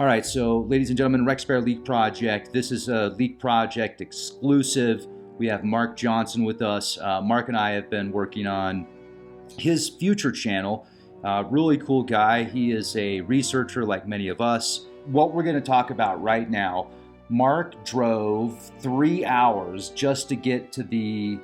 All right, so ladies and gentlemen, Rexbear Leak Project. This is a Leak Project exclusive. We have Mark Johnson with us. Mark and I have been working on his future channel. Really cool guy. He is a researcher like many of us. What we're going to talk about right now, Mark drove 3 hours just to get to the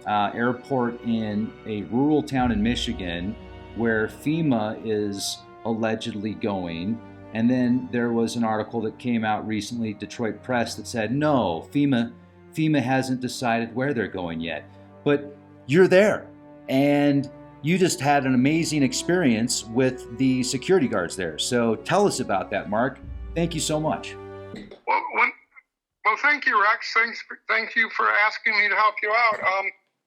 airport in a rural town in Michigan where Fema is allegedly going. And then there was an article that came out recently, Detroit Press, that said, no, FEMA hasn't decided where they're going yet. But you're there. And you just had an amazing experience with the security guards there. So tell us about that, Mark. Thank you so much. Well, thank you, Rex. Thank you for asking me to help you out.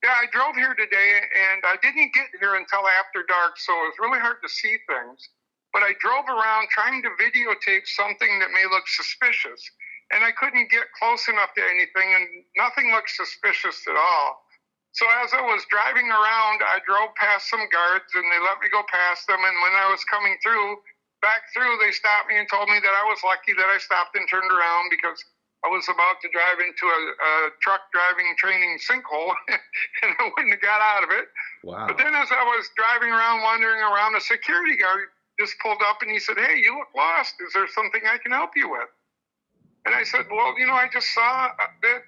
Yeah, I drove here today, and I didn't get here until after dark, so it was really hard to see things. But I drove around trying to videotape something that may look suspicious, and I couldn't get close enough to anything, and nothing looked suspicious at all. So as I was driving around, I drove past some guards, and they let me go past them, and when I was coming back through, they stopped me and told me that I was lucky that I stopped and turned around because I was about to drive into a truck driving training sinkhole, and I wouldn't have got out of it. Wow. But then as I was driving around, wandering around, a security guard just pulled up and he said, "Hey, you look lost. Is there something I can help you with?" And I said, "Well, I just saw that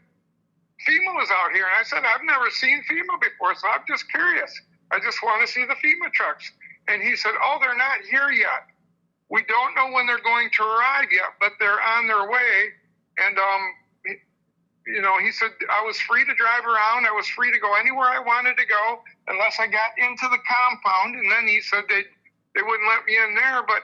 FEMA was out here." And I said, "I've never seen FEMA before, so I'm just curious. I just want to see the FEMA trucks." And he said, "Oh, they're not here yet. We don't know when they're going to arrive yet, but they're on their way." And, he said, I was free to drive around. I was free to go anywhere I wanted to go unless I got into the compound. And then he said they wouldn't let me in there. But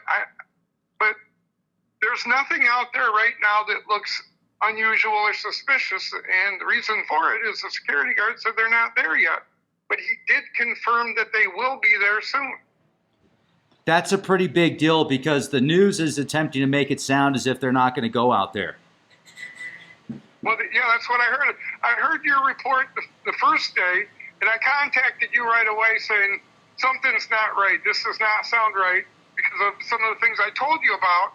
there's nothing out there right now that looks unusual or suspicious. And the reason for it is the security guard said they're not there yet. But he did confirm that they will be there soon. That's a pretty big deal because the news is attempting to make it sound as if they're not going to go out there. Well, yeah, that's what I heard. I heard your report the first day, and I contacted you right away saying something's not right. This does not sound right because of some of the things I told you about.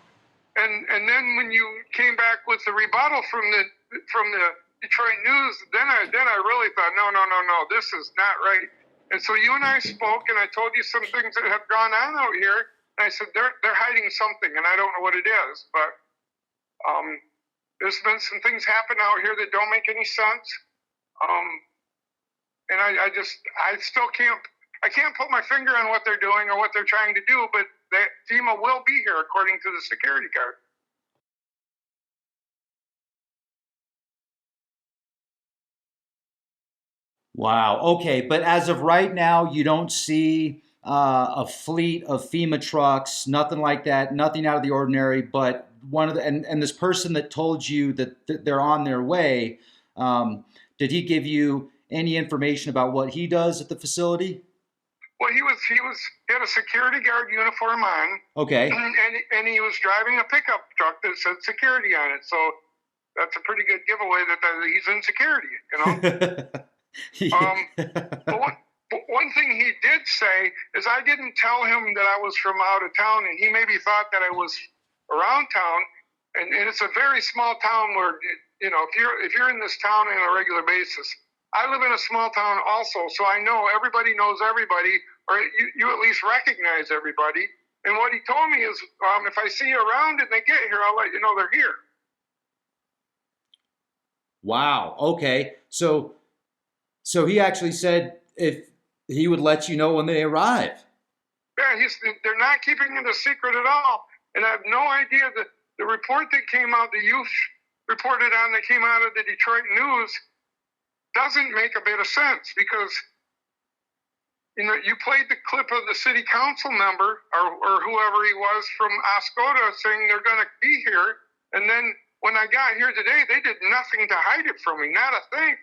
And then when you came back with the rebuttal from the Detroit News, then I really thought, no, this is not right. And so you and I spoke, and I told you some things that have gone on out here. And I said they're hiding something, and I don't know what it is, but there's been some things happen out here that don't make any sense. And I still can't put my finger on what they're doing or what they're trying to do, but FEMA will be here according to the security guard. Wow. Okay, but as of right now, you don't see a fleet of FEMA trucks, nothing like that, nothing out of the ordinary. But and this person that told you that they're on their way, did he give you any information about what he does at the facility? Well, he had a security guard uniform on. Okay. And he was driving a pickup truck that said security on it. So that's a pretty good giveaway that he's in security, But one thing he did say is I didn't tell him that I was from out of town, and he maybe thought that I was around town. And it's a very small town where, if you're in this town on a regular basis, I live in a small town also, so I know everybody knows everybody, or you at least recognize everybody. And what he told me is, if I see you around and they get here, I'll let you know they're here. Wow. Okay. So he actually said if he would let you know when they arrive. Yeah, they're not keeping it a secret at all. And I have no idea that the report that came out, the youth reported on that came out of the Detroit News, doesn't make a bit of sense because, you played the clip of the city council member or whoever he was from Oscoda saying they're going to be here. And then when I got here today, they did nothing to hide it from me, not a thing.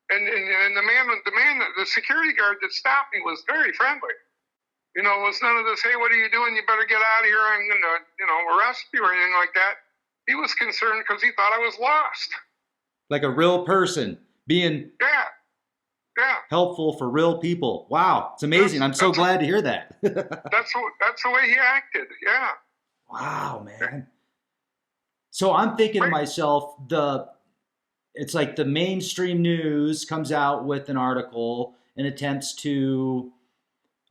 And the security guard that stopped me was very friendly. It was none of this, "Hey, what are you doing? You better get out of here. I'm going to, arrest you," or anything like that. He was concerned because he thought I was lost. Like a real person being helpful for real people. Wow, it's amazing. I'm so glad to hear that. That's the way he acted. Yeah. Wow, man. man. So I'm thinking to myself, it's like the mainstream news comes out with an article and attempts to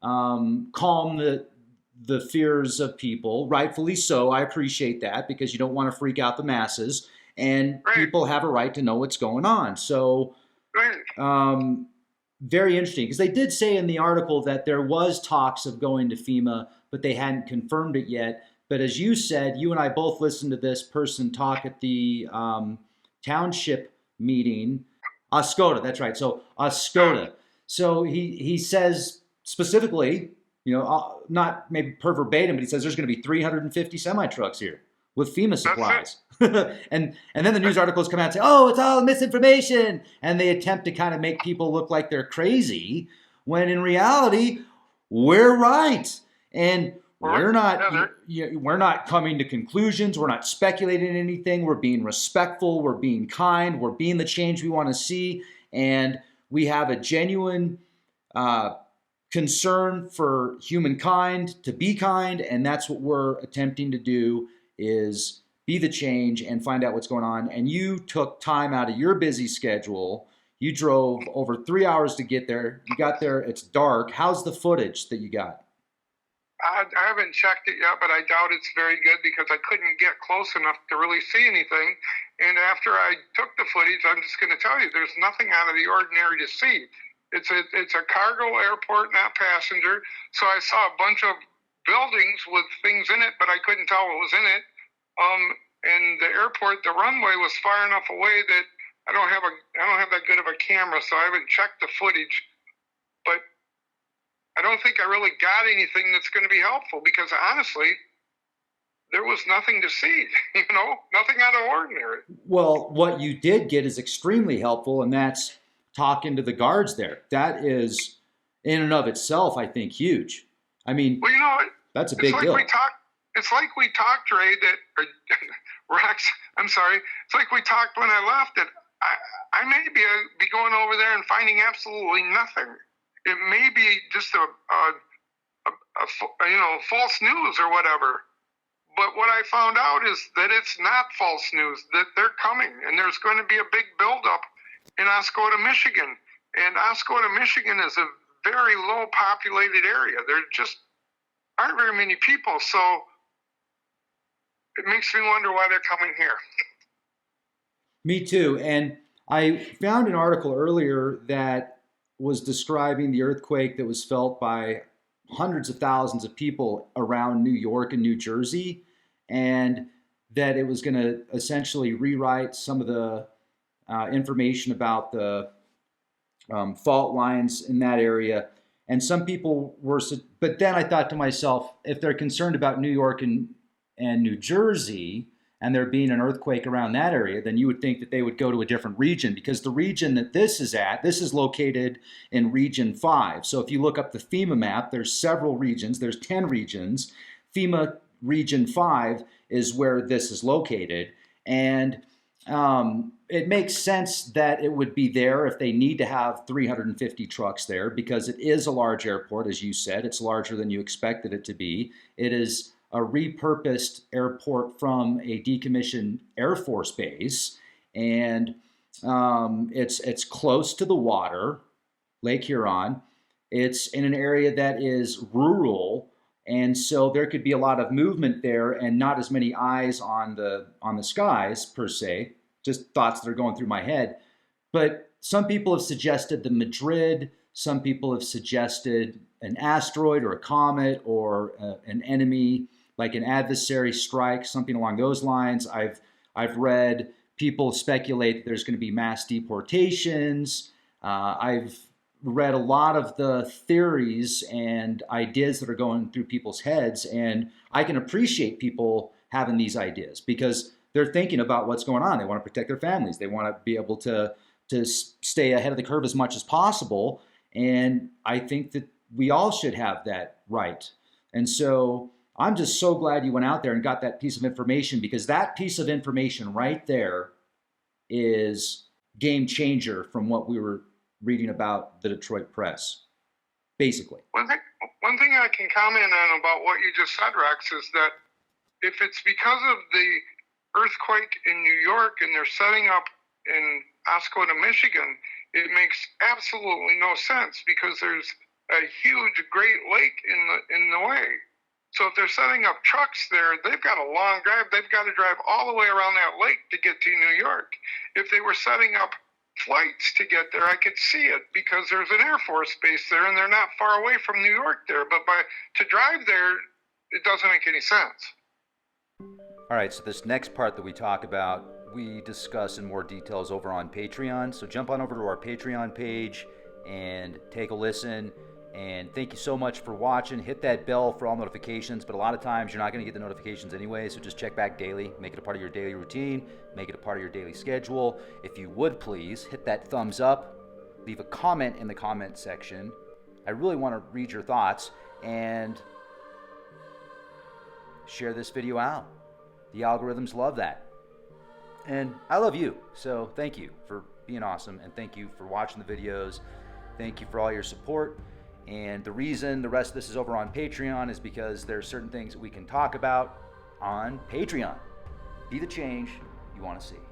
calm the fears of people, rightfully so. I appreciate that because you don't want to freak out the masses, and people have a right to know what's going on. So, very interesting because they did say in the article that there was talks of going to FEMA, but they hadn't confirmed it yet. But as you said, you and I both listened to this person talk at the township meeting, Oscoda. That's right. So Oscoda. So he says specifically, not maybe per verbatim, but he says there's going to be 350 semi trucks here with FEMA supplies. and then the news articles come out and say, oh, it's all misinformation, and they attempt to kind of make people look like they're crazy when in reality we're right. And we're not coming to conclusions. We're not speculating anything. We're being respectful. We're being kind. We're being the change we want to see. And we have a genuine concern for humankind to be kind. And that's what we're attempting to do, is be the change and find out what's going on. And you took time out of your busy schedule. You drove over 3 hours to get there. You got there. It's dark. How's the footage that you got? I haven't checked it yet, but I doubt it's very good because I couldn't get close enough to really see anything. And after I took the footage, I'm just going to tell you, there's nothing out of the ordinary to see. It's a cargo airport, not passenger. So I saw a bunch of buildings with things in it, but I couldn't tell what was in it. And the airport, the runway was far enough away that I don't have that good of a camera, so I haven't checked the footage. But I don't think I really got anything that's going to be helpful because honestly, there was nothing to see, nothing out of ordinary. Well, what you did get is extremely helpful, and that's talking to the guards there. That is, in and of itself, I think, huge. I mean, that's a big deal. It's like we talked, Ray, Rex, I'm sorry. It's like we talked when I left that I may be going over there and finding absolutely nothing. It may be just a false news or whatever. But what I found out is that it's not false news, that they're coming. And there's going to be a big buildup in Oscoda, Michigan. And Oscoda, Michigan is a very low populated area. There just aren't very many people. So it makes me wonder why they're coming here. Me too. And I found an article earlier that was describing the earthquake that was felt by hundreds of thousands of people around New York and New Jersey, and that it was going to essentially rewrite some of the information about the fault lines in that area. And some people were, but then I thought to myself, if they're concerned about New York and New Jersey, and there being an earthquake around that area, then you would think that they would go to a different region, because the region that this is located in Region 5. So if you look up the FEMA map, there's several regions. There's 10 regions. FEMA Region 5 is where this is located. And it makes sense that it would be there if they need to have 350 trucks there, because it is a large airport, as you said. It's larger than you expected it to be. It is a repurposed airport from a decommissioned Air Force Base, and it's close to the water, Lake Huron. It's in an area that is rural, and so there could be a lot of movement there, and not as many eyes on the skies per se. Just thoughts that are going through my head. But some people have suggested the Madrid. Some people have suggested an asteroid or a comet or an enemy, like an adversary strike, something along those lines. I've read people speculate that there's going to be mass deportations. I've read a lot of the theories and ideas that are going through people's heads, and I can appreciate people having these ideas because they're thinking about what's going on. They want to protect their families. They want to be able to stay ahead of the curve as much as possible, and I think that we all should have that right. And so I'm just so glad you went out there and got that piece of information, because that piece of information right there is game changer from what we were reading about the Detroit press, basically. One thing I can comment on about what you just said, Rex, is that if it's because of the earthquake in New York and they're setting up in Oscoda, Michigan, it makes absolutely no sense because there's a huge Great Lake in the way. So if they're setting up trucks there, they've got a long drive. They've got to drive all the way around that lake to get to New York. If they were setting up flights to get there, I could see it because there's an Air Force Base there and they're not far away from New York there. But to drive there, it doesn't make any sense. All right, so this next part that we talk about, we discuss in more details over on Patreon. So jump on over to our Patreon page and take a listen. And thank you so much for watching. Hit that bell for all notifications, but a lot of times you're not going to get the notifications anyway, so just check back daily. Make it a part of your daily routine. Make it a part of your daily schedule. If you would please, hit that thumbs up. Leave a comment in the comment section. I really want to read your thoughts, and share this video out. The algorithms love that. And I love you, so thank you for being awesome, and thank you for watching the videos. Thank you for all your support. And the reason the rest of this is over on Patreon is because there are certain things that we can talk about on Patreon. Be the change you want to see.